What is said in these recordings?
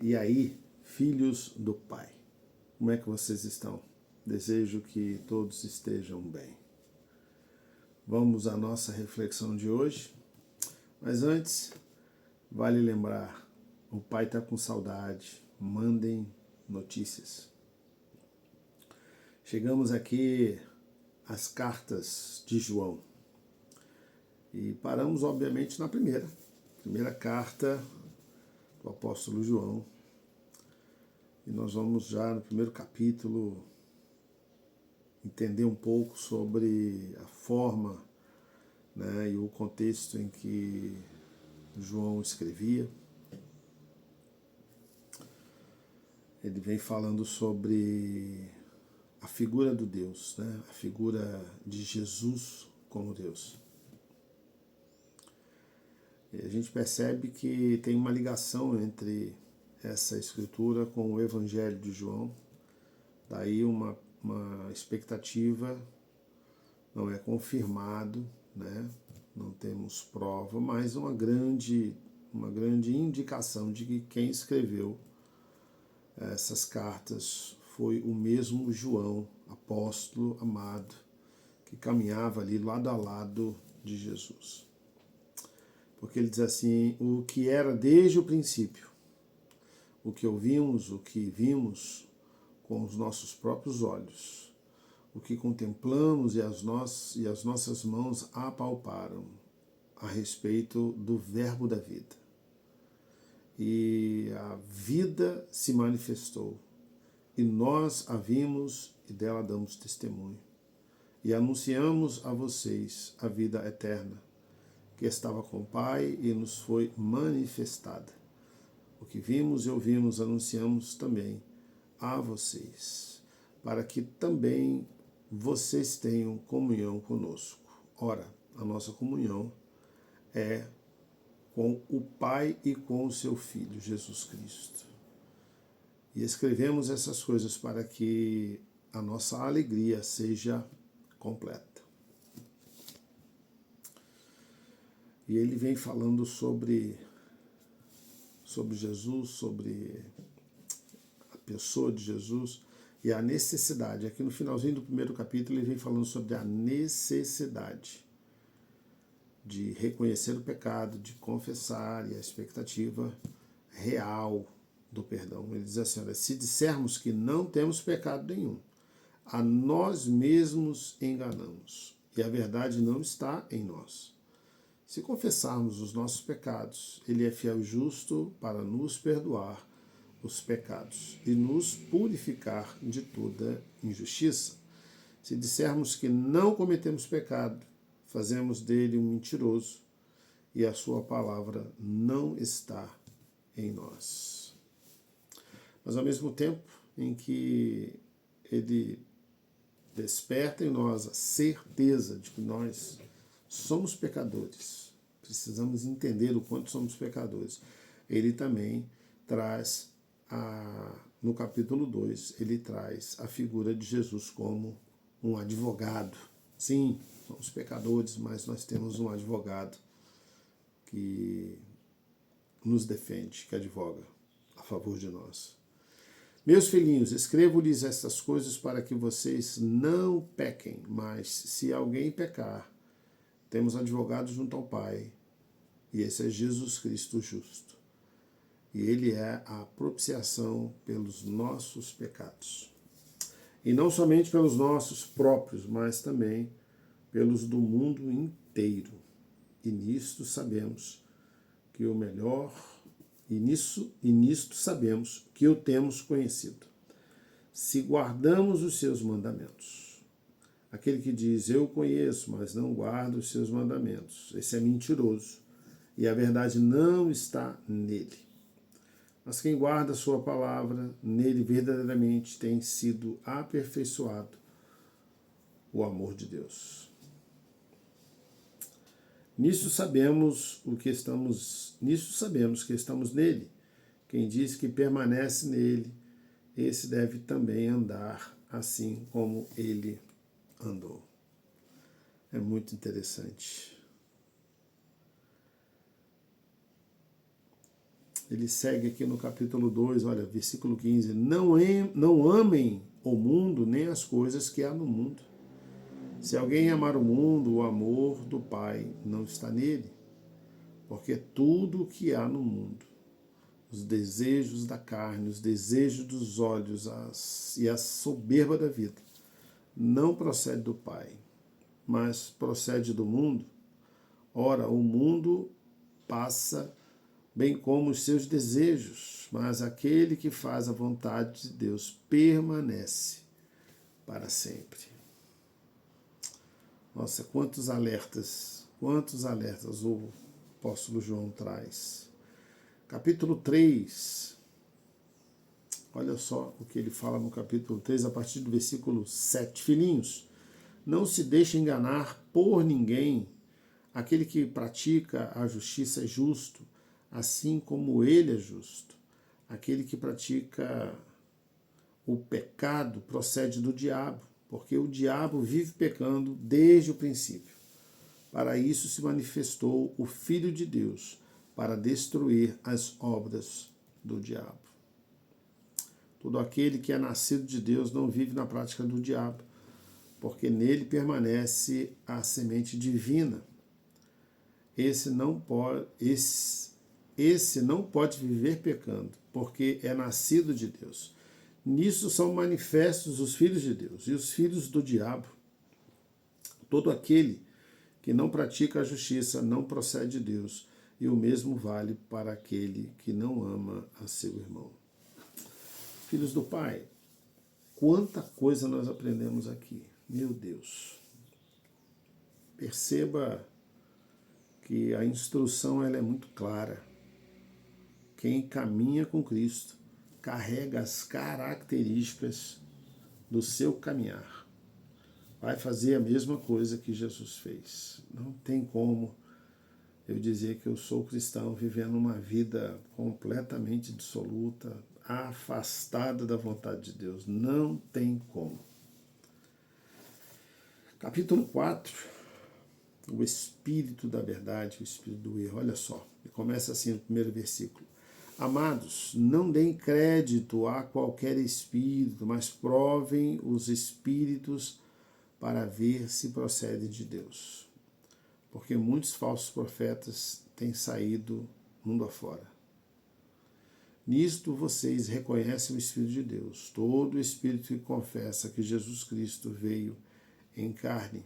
E aí, filhos do Pai, como é que vocês estão? Desejo que todos estejam bem. Vamos à nossa reflexão de hoje, mas antes, vale lembrar, o Pai está com saudade, mandem notícias. Chegamos aqui às cartas de João e paramos, obviamente, na primeira carta do apóstolo João. E nós vamos já no primeiro capítulo entender um pouco sobre a forma, né, e o contexto em que João escrevia. Ele vem falando sobre a figura do Deus, né, a figura de Jesus como Deus. E a gente percebe que tem uma ligação entre essa escritura com o Evangelho de João. Daí uma expectativa, não é confirmado, né? Não temos prova, mas uma grande indicação de que quem escreveu essas cartas foi o mesmo João, apóstolo amado, que caminhava ali lado a lado de Jesus. Porque ele diz assim, o que era desde o princípio, o que ouvimos, o que vimos com os nossos próprios olhos, o que contemplamos e as nossas mãos apalparam a respeito do verbo da vida. E a vida se manifestou, e nós a vimos e dela damos testemunho. E anunciamos a vocês a vida eterna, que estava com o Pai e nos foi manifestada. O que vimos e ouvimos anunciamos também a vocês, para que também vocês tenham comunhão conosco. Ora, a nossa comunhão é com o Pai e com o seu Filho, Jesus Cristo. E escrevemos essas coisas para que a nossa alegria seja completa. E ele vem falando sobre Jesus, sobre a pessoa de Jesus e a necessidade. Aqui no finalzinho do primeiro capítulo ele vem falando sobre a necessidade de reconhecer o pecado, de confessar e a expectativa real do perdão. Ele diz assim, olha, se dissermos que não temos pecado nenhum, a nós mesmos enganamos e a verdade não está em nós. Se confessarmos os nossos pecados, ele é fiel e justo para nos perdoar os pecados e nos purificar de toda injustiça. Se dissermos que não cometemos pecado, fazemos dele um mentiroso e a sua palavra não está em nós. Mas ao mesmo tempo em que ele desperta em nós a certeza de que nós somos pecadores, precisamos entender o quanto somos pecadores, ele também traz, no capítulo 2, ele traz a figura de Jesus como um advogado. Sim, somos pecadores, mas nós temos um advogado que nos defende, que advoga a favor de nós. Meus filhinhos, escrevo-lhes estas coisas para que vocês não pequem, mas se alguém pecar, temos advogado junto ao Pai, e esse é Jesus Cristo justo. E ele é a propiciação pelos nossos pecados. E não somente pelos nossos próprios, mas também pelos do mundo inteiro. E nisto sabemos que o melhor, e nisto sabemos que o temos conhecido, se guardamos os seus mandamentos. Aquele que diz, eu conheço, mas não guarda os seus mandamentos, esse é mentiroso, e a verdade não está nele. Mas quem guarda a sua palavra, nele verdadeiramente tem sido aperfeiçoado o amor de Deus. Nisso sabemos que estamos nele. Quem diz que permanece nele, esse deve também andar assim como ele andou. É muito interessante. ele segue aqui no capítulo 2, olha, versículo 15. Não amem o mundo nem as coisas que há no mundo. Se alguém amar o mundo, o amor do Pai não está nele. Porque tudo o que há no mundo, os desejos da carne, os desejos dos olhos e a soberba da vida, não procede do Pai, mas procede do mundo. Ora, o mundo passa, bem como os seus desejos, mas aquele que faz a vontade de Deus permanece para sempre. Nossa, quantos alertas o apóstolo João traz. Capítulo 3, olha só o que ele fala no capítulo 3, a partir do versículo 7. Filhinhos, não se deixe enganar por ninguém. Aquele que pratica a justiça é justo, assim como ele é justo. Aquele que pratica o pecado procede do diabo, porque o diabo vive pecando desde o princípio. Para isso se manifestou o Filho de Deus, para destruir as obras do diabo. Todo aquele que é nascido de Deus não vive na prática do diabo, porque nele permanece a semente divina. Esse não pode viver pecando, porque é nascido de Deus. Nisso são manifestos os filhos de Deus e os filhos do diabo. Todo aquele que não pratica a justiça não procede de Deus, e o mesmo vale para aquele que não ama a seu irmão. Filhos do Pai, quanta coisa nós aprendemos aqui. Meu Deus. Perceba que a instrução ela é muito clara. Quem caminha com Cristo carrega as características do seu caminhar. Vai fazer a mesma coisa que Jesus fez. Não tem como eu dizer que eu sou cristão vivendo uma vida completamente dissoluta, afastada da vontade de Deus. Não tem como. Capítulo 4, o espírito da verdade, o espírito do erro. Olha só, ele começa assim no primeiro versículo. Amados, não deem crédito a qualquer espírito, mas provem os espíritos para ver se procedem de Deus. Porque muitos falsos profetas têm saído mundo afora. Nisto vocês reconhecem o Espírito de Deus. Todo espírito que confessa que Jesus Cristo veio em carne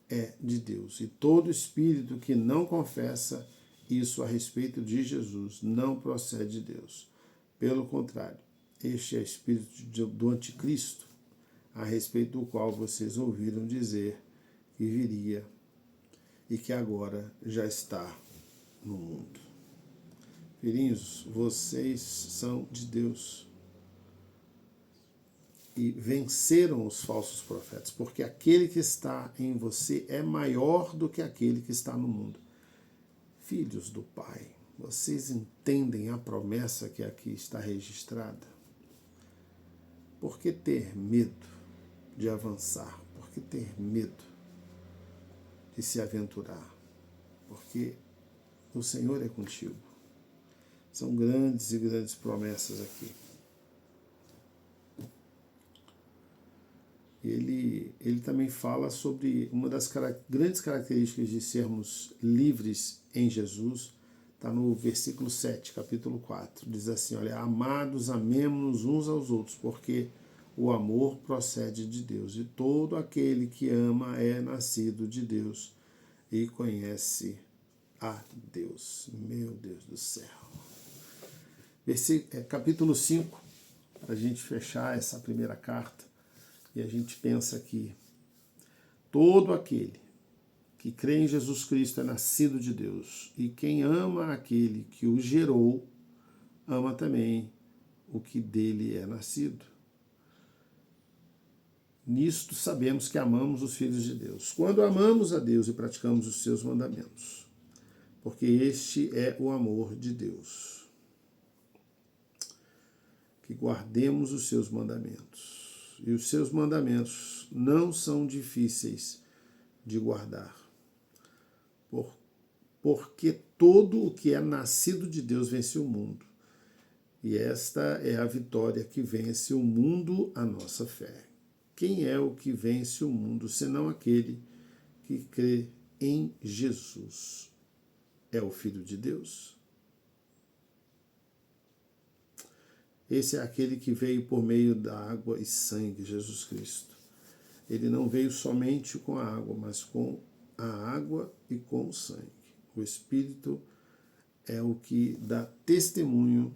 é de Deus. E todo espírito que não confessa isso a respeito de Jesus não procede de Deus. Pelo contrário, este é o espírito do anticristo, a respeito do qual vocês ouviram dizer que viria e que agora já está no mundo. Filhinhos, vocês são de Deus e venceram os falsos profetas, porque aquele que está em você é maior do que aquele que está no mundo. Filhos do Pai, vocês entendem a promessa que aqui está registrada? Por que ter medo de avançar? Por que ter medo de se aventurar? Porque o Senhor é contigo. São grandes e grandes promessas aqui. Ele também fala sobre uma das grandes características de sermos livres em Jesus. Está no versículo 7, capítulo 4. Diz assim, olha, amados, amemo-nos uns aos outros, porque o amor procede de Deus. E todo aquele que ama é nascido de Deus e conhece a Deus. Meu Deus do céu. Capítulo 5, para a gente fechar essa primeira carta. E a gente pensa que todo aquele que crê em Jesus Cristo é nascido de Deus. E quem ama aquele que o gerou, ama também o que dele é nascido. Nisto sabemos que amamos os filhos de Deus. Quando amamos a Deus e praticamos os seus mandamentos. Porque este é o amor de Deus. Que guardemos os seus mandamentos. E os seus mandamentos não são difíceis de guardar, porque todo o que é nascido de Deus vence o mundo. E esta é a vitória que vence o mundo, a nossa fé. Quem é o que vence o mundo, senão aquele que crê em Jesus? É o Filho de Deus. Esse é aquele que veio por meio da água e sangue, Jesus Cristo. Ele não veio somente com a água, mas com a água e com o sangue. O Espírito é o que dá testemunho,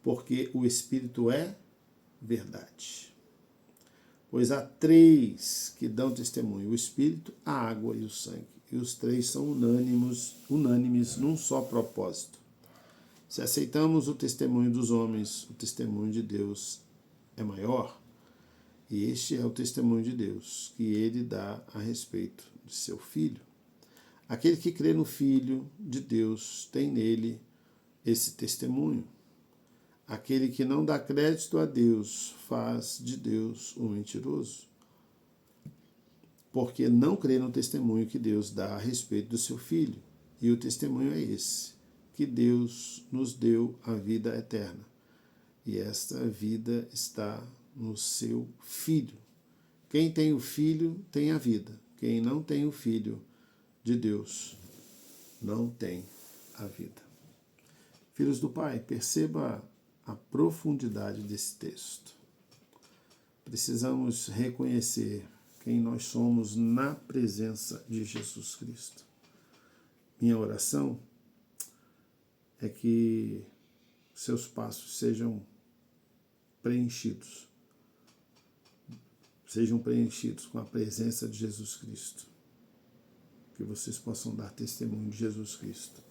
porque o Espírito é verdade. Pois há três que dão testemunho: o Espírito, a água e o sangue. E os três são unânimes num só propósito. Se aceitamos o testemunho dos homens, o testemunho de Deus é maior. E este é o testemunho de Deus, que ele dá a respeito de seu Filho. Aquele que crê no Filho de Deus tem nele esse testemunho. Aquele que não dá crédito a Deus faz de Deus um mentiroso, porque não crê no testemunho que Deus dá a respeito do seu Filho. E o testemunho é esse, que Deus nos deu a vida eterna. E esta vida está no seu Filho. Quem tem o Filho tem a vida. Quem não tem o Filho de Deus não tem a vida. Filhos do Pai, perceba a profundidade desse texto. Precisamos reconhecer quem nós somos na presença de Jesus Cristo. Minha oração é que seus passos sejam preenchidos com a presença de Jesus Cristo. Que vocês possam dar testemunho de Jesus Cristo.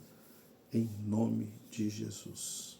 Em nome de Jesus.